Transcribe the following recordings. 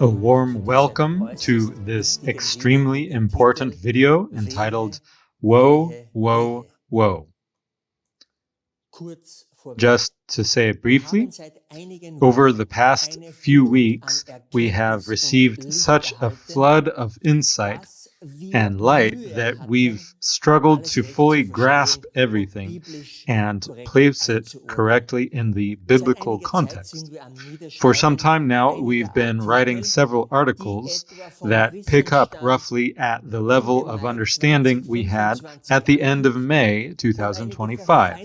A warm welcome to this extremely important video entitled Whoa, Whoa, Whoa. Just to say it briefly, over the past few weeks, we have received such a flood of insight and light that we've struggled to fully grasp everything and place it correctly in the biblical context. For some time now, we've been writing several articles that pick up roughly at the level of understanding we had at the end of May 2025,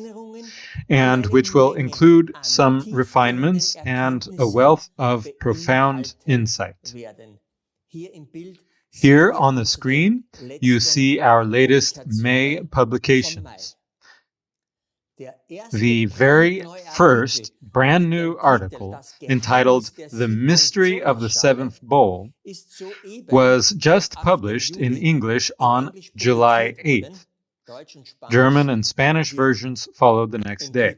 and which will include some refinements and a wealth of profound insight. Here on the screen, you see our latest May publications. The very first brand new article, entitled The Mystery of the Seventh Bowl, was just published in English on July 8th. German and Spanish versions followed the next day.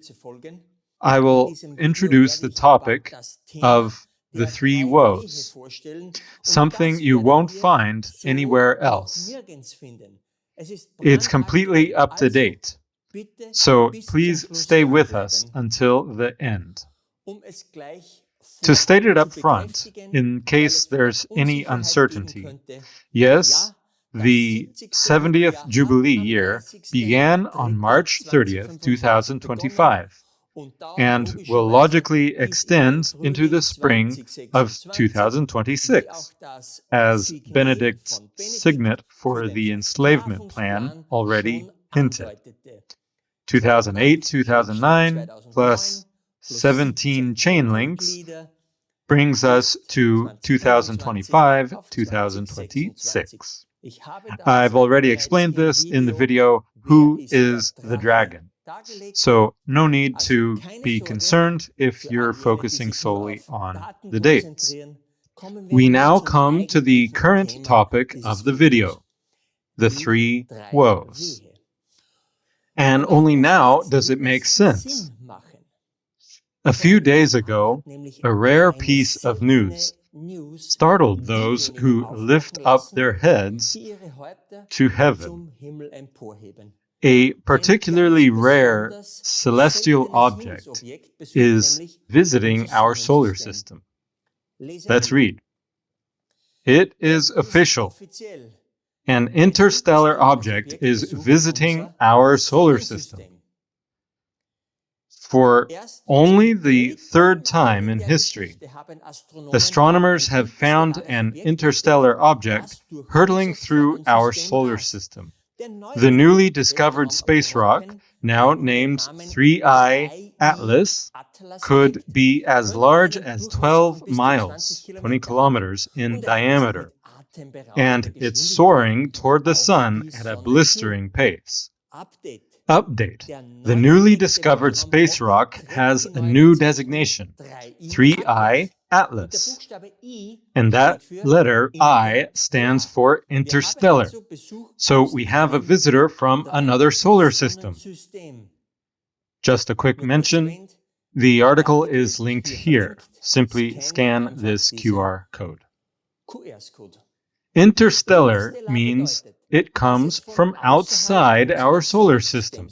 I will introduce the topic of the three woes, something you won't find anywhere else. It's completely up to date, so please stay with us until the end. To state it up front, in case there's any uncertainty, yes, the 70th Jubilee year began on March 30th, 2025, and will logically extend into the spring of 2026, as Benedict's signet for the enslavement plan already hinted. 2008-2009 plus 17 chain links brings us to 2025-2026. I've already explained this in the video, Who is the Dragon? So no need to be concerned if you're focusing solely on the dates. We now come to the current topic of the video, the three woes. And only now does it make sense. A few days ago, a rare piece of news startled those who lift up their heads to heaven. A particularly rare celestial object is visiting our solar system. Let's read. It is official. An interstellar object is visiting our solar system. For only the third time in history, astronomers have found an interstellar object hurtling through our solar system. The newly discovered space rock, now named 3I Atlas, could be as large as 12 miles, 20 kilometers in diameter, and it's soaring toward the sun at a blistering pace. Update. The newly discovered space rock has a new designation, 3I Atlas. And that letter I stands for interstellar. So we have a visitor from another solar system. Just a quick mention, the article is linked here. Simply scan this QR code. Interstellar means it comes from outside our solar system,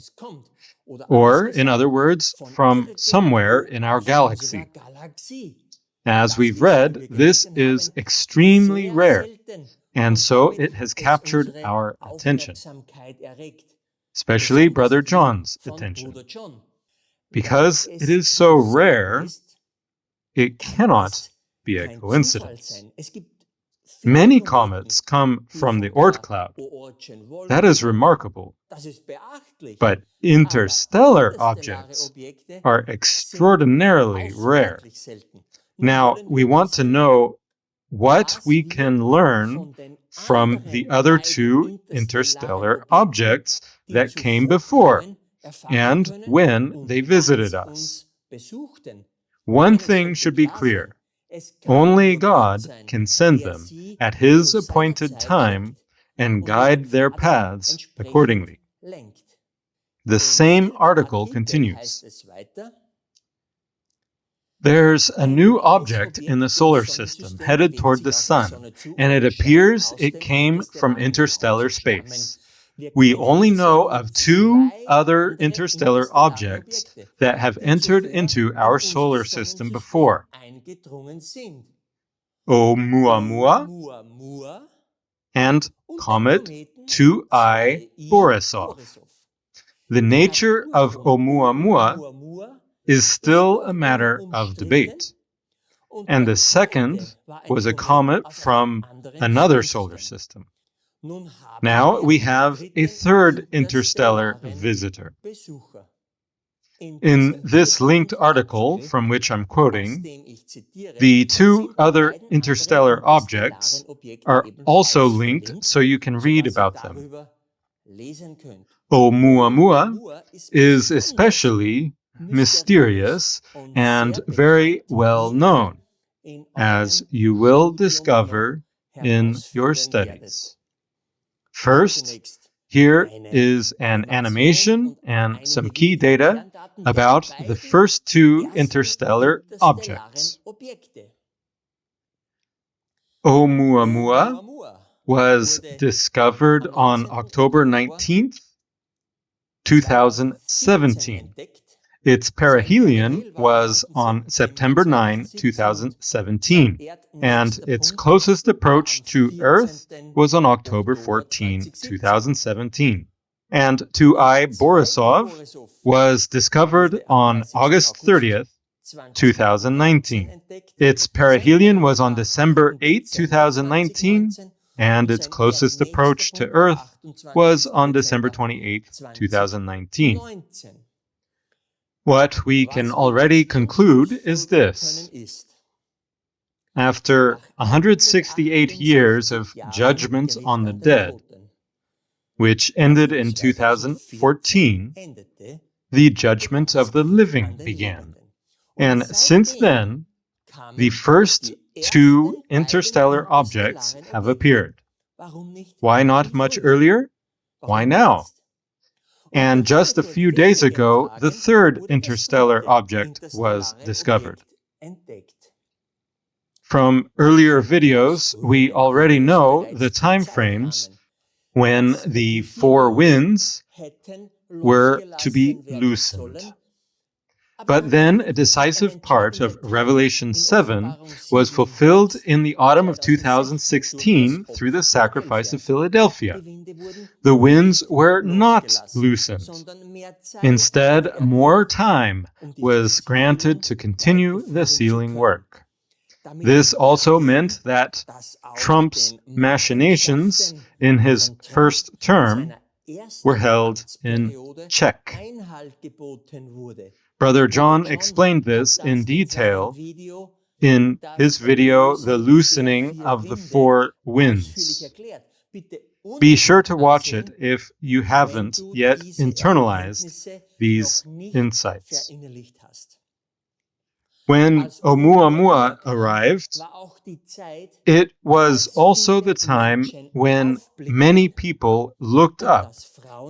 or, in other words, from somewhere in our galaxy. As we've read, this is extremely rare, and so it has captured our attention, especially Brother John's attention. Because it is so rare, it cannot be a coincidence. Many comets come from the Oort cloud. That is remarkable. But interstellar objects are extraordinarily rare. Now, we want to know what we can learn from the other two interstellar objects that came before and when they visited us. One thing should be clear. Only God can send them at His appointed time and guide their paths accordingly. The same article continues. There's a new object in the solar system headed toward the sun, and it appears it came from interstellar space. We only know of two other interstellar objects that have entered into our solar system before: Oumuamua and comet 2I Borisov. The nature of Oumuamua is still a matter of debate. And the second was a comet from another solar system. Now we have a third interstellar visitor. In this linked article from which I'm quoting, the two other interstellar objects are also linked so you can read about them. Oumuamua is especially mysterious and very well known, as you will discover in your studies. First, here is an animation and some key data about the first two interstellar objects. Oumuamua was discovered on October 19th, 2017. Its perihelion was on September 9, 2017, and its closest approach to Earth was on October 14, 2017. And 2I Borisov was discovered on August 30th, 2019. Its perihelion was on December 8, 2019, and its closest approach to Earth was on December 28, 2019. What we can already conclude is this. After 168 years of judgment on the dead, which ended in 2014, the judgment of the living began. And since then, the first two interstellar objects have appeared. Why not much earlier? Why now? And just a few days ago, the third interstellar object was discovered. From earlier videos, we already know the time frames when the four winds were to be loosened. But then a decisive part of Revelation 7 was fulfilled in the autumn of 2016 through the sacrifice of Philadelphia. The winds were not loosened. Instead, more time was granted to continue the sealing work. This also meant that Trump's machinations in his first term were held in check. Brother John explained this in detail in his video, The Loosening of the Four Winds. Be sure to watch it if you haven't yet internalized these insights. When Oumuamua arrived, it was also the time when many people looked up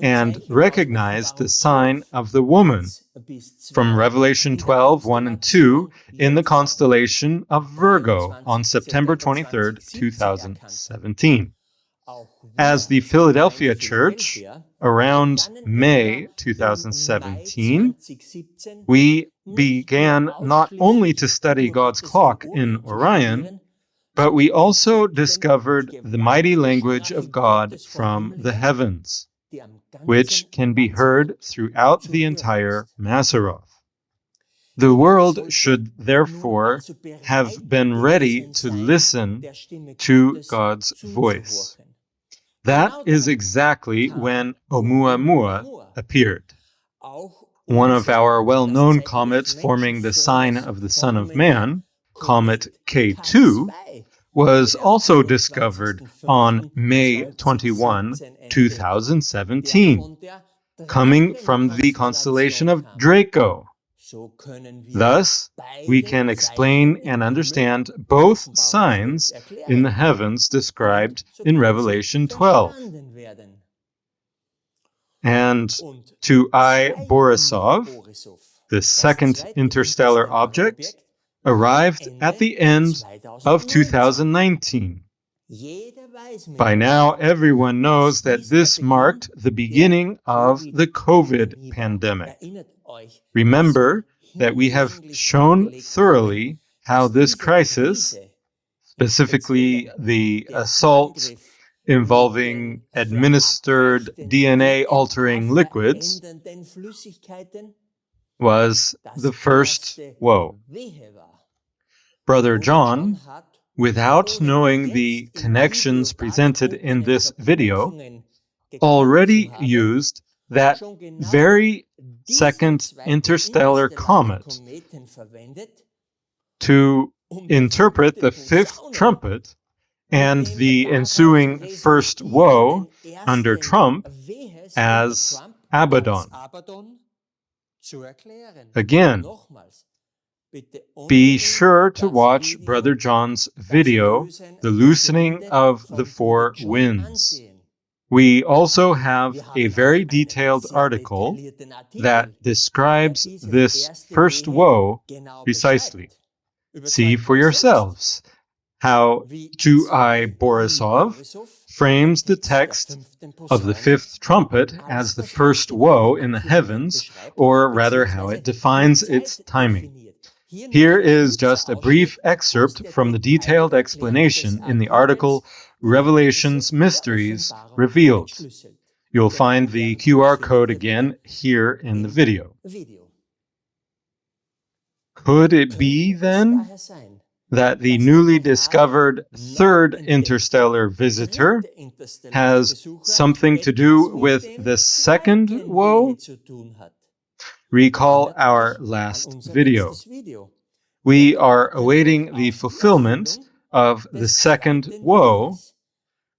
and recognized the sign of the woman from Revelation 12, 1 and 2 in the constellation of Virgo on September 23, 2017. As the Philadelphia Church, around May 2017, we began not only to study God's clock in Orion, but we also discovered the mighty language of God from the heavens, which can be heard throughout the entire Mazzaroth. The world should therefore have been ready to listen to God's voice. That is exactly when Oumuamua appeared. One of our well-known comets forming the sign of the Son of Man, Comet K2, was also discovered on May 21, 2017, coming from the constellation of Draco. Thus, we can explain and understand both signs in the heavens described in Revelation 12. And 2I Borisov, the second interstellar object, arrived at the end of 2019. By now, everyone knows that this marked the beginning of the COVID pandemic. Remember that we have shown thoroughly how this crisis, specifically the assault involving administered DNA-altering liquids, was the first woe. Brother John, without knowing the connections presented in this video, already used that very second interstellar comet to interpret the fifth trumpet and the ensuing first woe under Trump as Abaddon. Again, be sure to watch Brother John's video, The Loosening of the Four Winds. We also have a very detailed article that describes this first woe precisely. See for yourselves how Tuai Borisov frames the text of the fifth trumpet as the first woe in the heavens, or rather how it defines its timing. Here is just a brief excerpt from the detailed explanation in the article Revelation's Mysteries Revealed. You'll find the QR code again here in the video. Could it be, then, that the newly discovered third interstellar visitor has something to do with the second woe? Recall our last video. We are awaiting the fulfillment of the second woe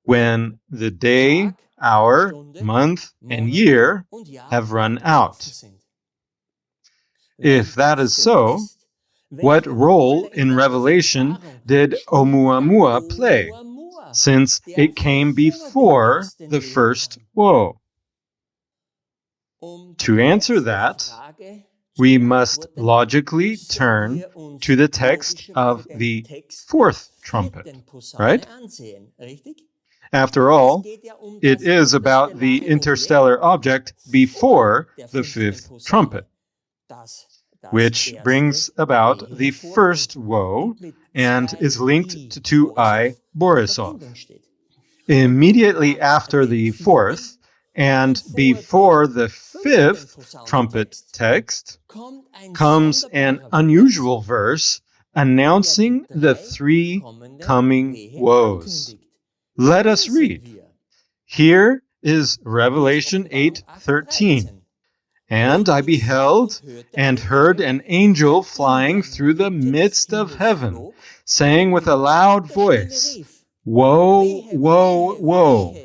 when the day, hour, month, and year have run out. If that is so, what role in Revelation did Oumuamua play, since it came before the first woe? To answer that, we must logically turn to the text of the fourth trumpet, right? After all, it is about the interstellar object before the fifth trumpet, which brings about the first woe and is linked to Tuai Borisov. Immediately after the fourth, and before the fifth trumpet text, comes an unusual verse announcing the three coming woes. Let us read. Here is Revelation 8:13. And I beheld and heard an angel flying through the midst of heaven, saying with a loud voice, Woe, woe, woe,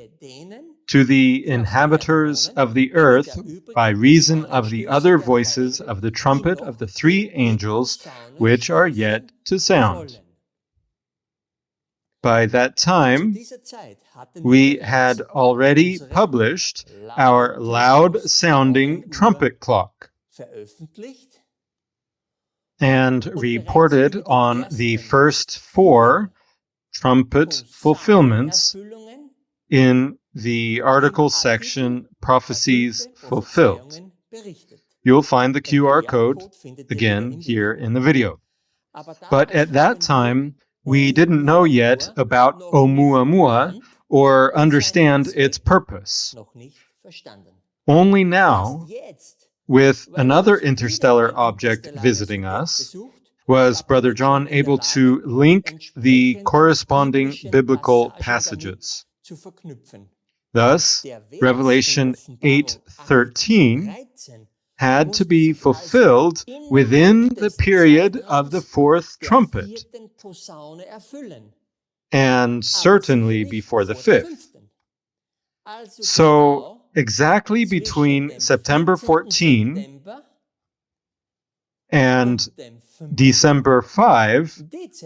to the inhabitants of the earth by reason of the other voices of the trumpet of the three angels which are yet to sound. By that time, we had already published our loud-sounding trumpet clock and reported on the first four trumpet fulfillments in the article section Prophecies Fulfilled. You'll find the QR code again here in the video. But at that time, we didn't know yet about Oumuamua or understand its purpose. Only now, with another interstellar object visiting us, was Brother John able to link the corresponding biblical passages. Thus, Revelation 8:13 had to be fulfilled within the period of the fourth trumpet, and certainly before the fifth. So, exactly between September 14 and December 5,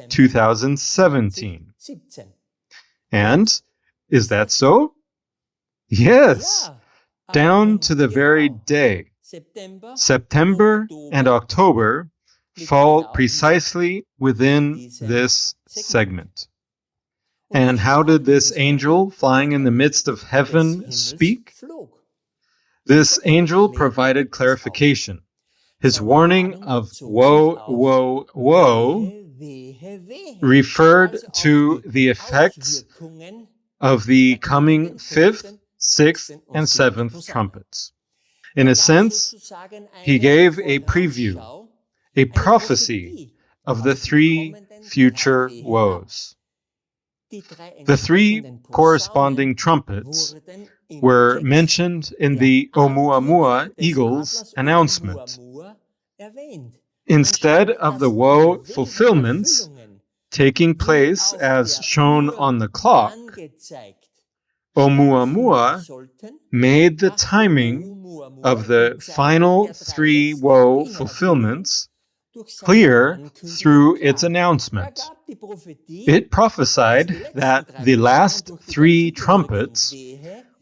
2017. And is that so? Yes, down to the very day. September and October fall precisely within this segment. And how did this angel flying in the midst of heaven speak? This angel provided clarification. His warning of woe, woe, woe referred to the effects of the coming fifth, sixth, and seventh trumpets. In a sense, he gave a preview, a prophecy of the three future woes. The three corresponding trumpets were mentioned in the Oumuamua eagle's announcement. Instead of the woe fulfillments taking place as shown on the clock, Oumuamua made the timing of the final three woe fulfillments clear through its announcement. It prophesied that the last three trumpets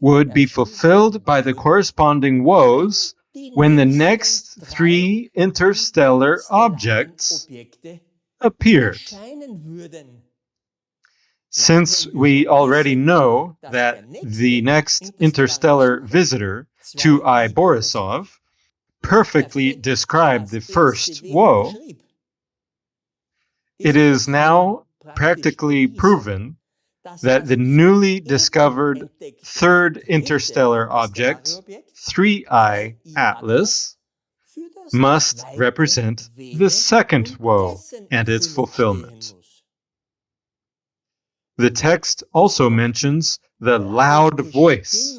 would be fulfilled by the corresponding woes when the next three interstellar objects appeared. Since we already know that the next interstellar visitor, 2I Borisov, perfectly described the first woe, it is now practically proven that the newly discovered third interstellar object, 3I Atlas, must represent the second woe and its fulfillment. The text also mentions the loud voice,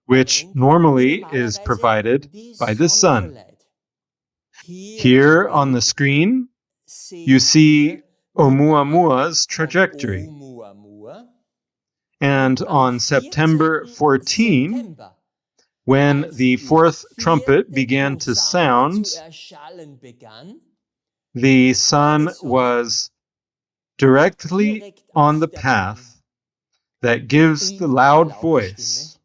which normally is provided by the sun. Here on the screen, you see Oumuamua's trajectory. And on September 14, when the fourth trumpet began to sound, the sun was directly on the path that gives the loud voice.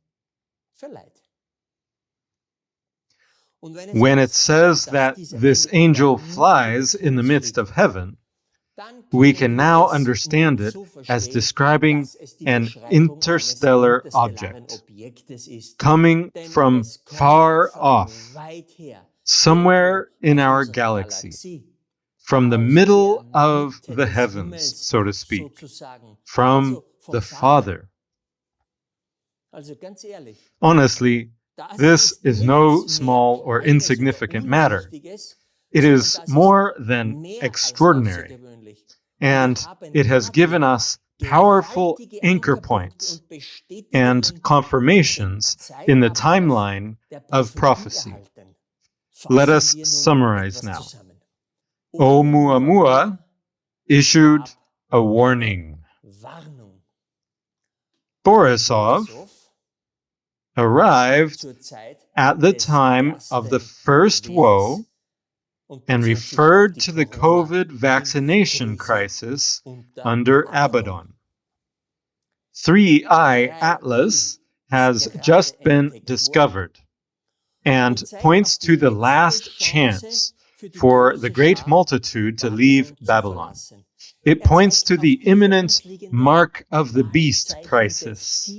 When it says that this angel flies in the midst of heaven, we can now understand it as describing an interstellar object coming from far off, somewhere in our galaxy, from the middle of the heavens, so to speak, from the Father. Honestly, this is no small or insignificant matter. It is more than extraordinary, and it has given us powerful anchor points and confirmations in the timeline of prophecy. Let us summarize now. Oumuamua issued a warning. Borisov arrived at the time of the first woe and referred to the COVID vaccination crisis under Abaddon. 3I Atlas has just been discovered and points to the last chance for the great multitude to leave Babylon. It points to the imminent mark of the beast crisis,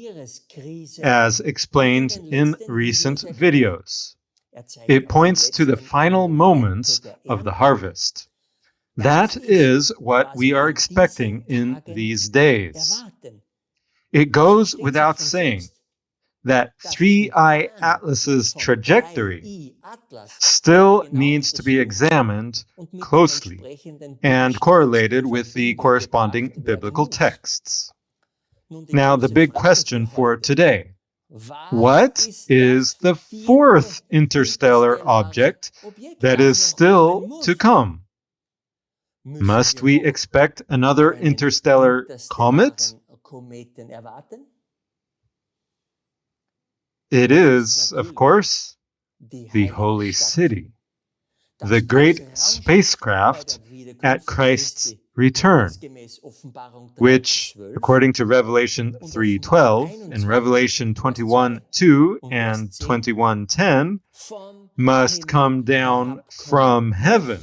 as explained in recent videos. It points to the final moments of the harvest. That is what we are expecting in these days. It goes without saying that 3I Atlas's trajectory still needs to be examined closely and correlated with the corresponding biblical texts. Now, the big question for today: what is the fourth interstellar object that is still to come? Must we expect another interstellar comet? It is, of course, the Holy City, the great spacecraft at Christ's return, which, according to Revelation 3:12 and Revelation 21:2 and 21:10, must come down from heaven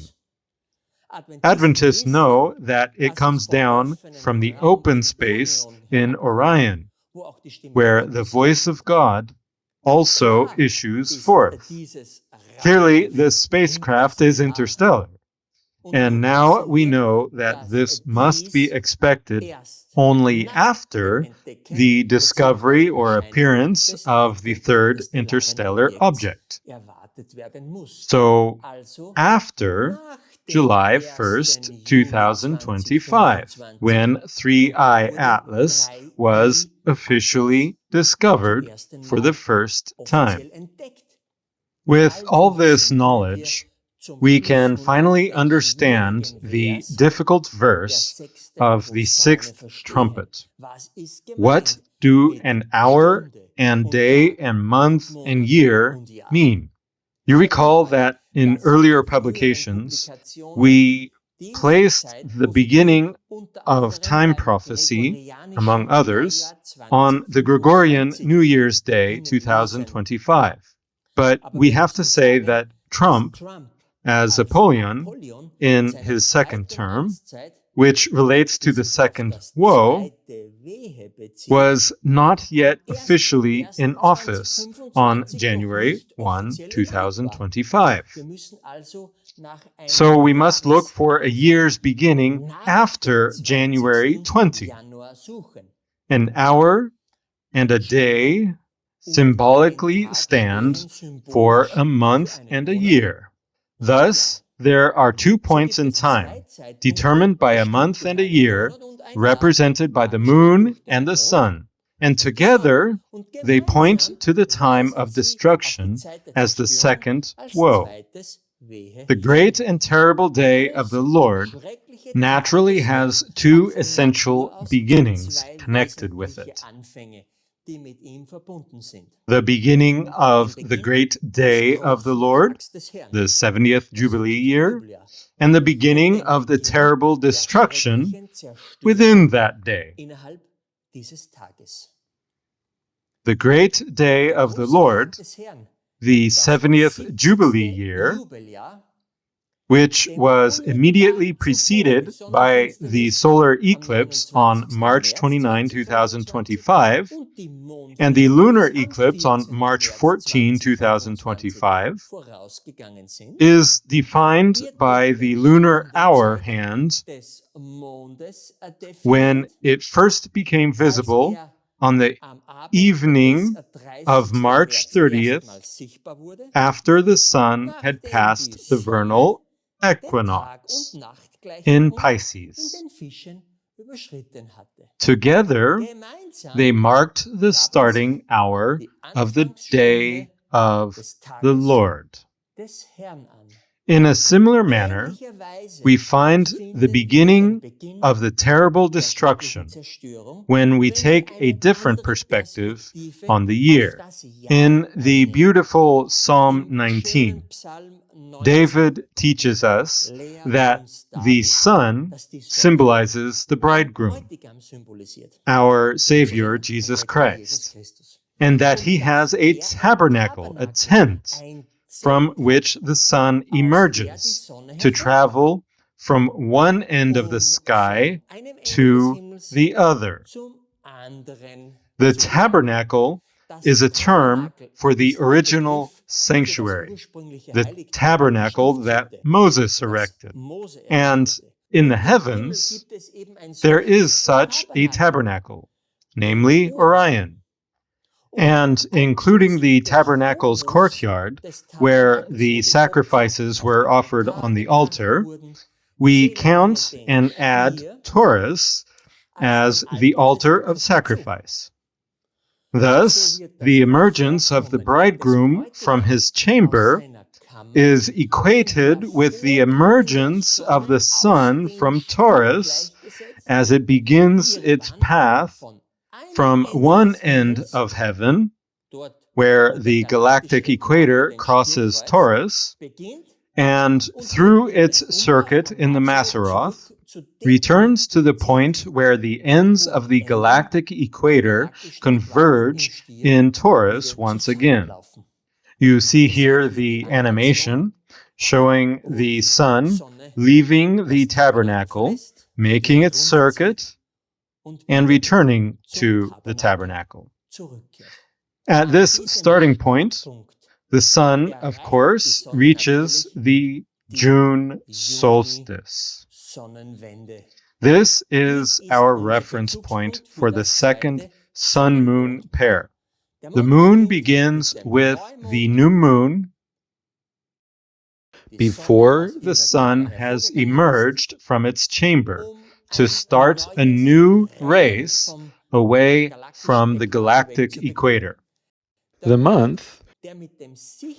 Adventists know that it comes down from the open space in Orion, where the voice of God also issues forth. Clearly, this spacecraft is interstellar, and now we know that this must be expected only after the discovery or appearance of the third interstellar object. So, after July 1st, 2025, when 3I Atlas was officially discovered for the first time. With all this knowledge, we can finally understand the difficult verse of the sixth trumpet. What do an hour and day and month and year mean? You recall that in earlier publications, we placed the beginning of time prophecy, among others, on the Gregorian New Year's Day 2025. But we have to say that Trump, as Apollyon in his second term, which relates to the second woe, was not yet officially in office on January 1, 2025. So we must look for a year's beginning after January 20. An hour and a day symbolically stand for a month and a year. Thus, there are 2 points in time, determined by a month and a year, represented by the moon and the sun, and together they point to the time of destruction as the second woe. The great and terrible day of the Lord naturally has 2 essential beginnings connected with it. The beginning of the great day of the Lord, the 70th Jubilee year, and the beginning of the terrible destruction within that day. The great day of the Lord, the 70th Jubilee year, which was immediately preceded by the solar eclipse on March 29, 2025, and the lunar eclipse on March 14, 2025, is defined by the lunar hour hand when it first became visible on the evening of March 30th after the sun had passed the vernal equinox in Pisces. Together, they marked the starting hour of the day of the Lord. In a similar manner, we find the beginning of the terrible destruction when we take a different perspective on the year. In the beautiful Psalm 19, David teaches us that the sun symbolizes the bridegroom, our Savior Jesus Christ, and that he has a tabernacle, a tent, from which the sun emerges to travel from one end of the sky to the other. The tabernacle is a term for the original sanctuary, the tabernacle that Moses erected. And in the heavens, there is such a tabernacle, namely Orion. And including the tabernacle's courtyard, where the sacrifices were offered on the altar, we count and add Taurus as the altar of sacrifice. Thus, the emergence of the bridegroom from his chamber is equated with the emergence of the sun from Taurus as it begins its path from one end of heaven, where the galactic equator crosses Taurus, and through its circuit in the Mazzaroth, returns to the point where the ends of the galactic equator converge in Taurus once again. You see here the animation showing the sun leaving the tabernacle, making its circuit, and returning to the tabernacle. At this starting point, the sun, of course, reaches the June solstice. This is our reference point for the second sun-moon pair. The moon begins with the new moon before the sun has emerged from its chamber to start a new race away from the galactic equator. The month,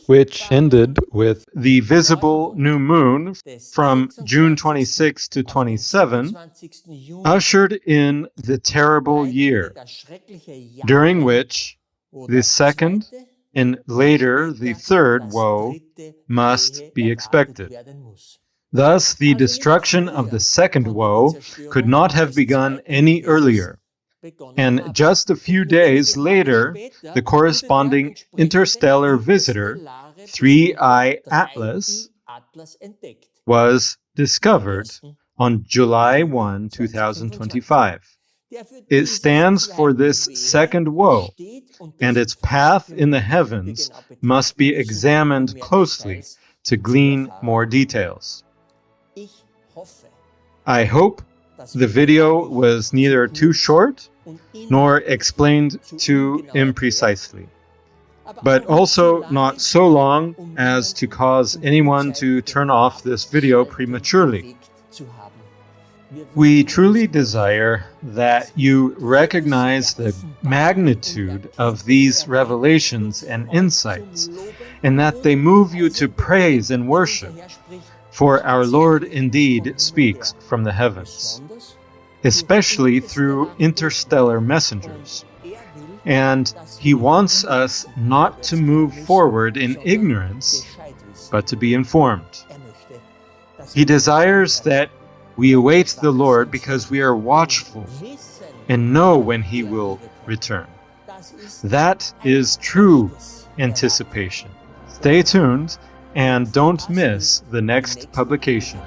which ended with the visible new moon from June 26 to 27, ushered in the terrible year, during which the second and later the third woe must be expected. Thus, the destruction of the second woe could not have begun any earlier. And just a few days later, the corresponding interstellar visitor, 3I Atlas, was discovered on July 1, 2025. It stands for this second woe, and its path in the heavens must be examined closely to glean more details. I hope the video was neither too short nor explained too imprecisely, but also not so long as to cause anyone to turn off this video prematurely. We truly desire that you recognize the magnitude of these revelations and insights, and that they move you to praise and worship, for our Lord indeed speaks from the heavens, especially through interstellar messengers. And He wants us not to move forward in ignorance, but to be informed. He desires that we await the Lord because we are watchful and know when He will return. That is true anticipation. Stay tuned and don't miss the next publication.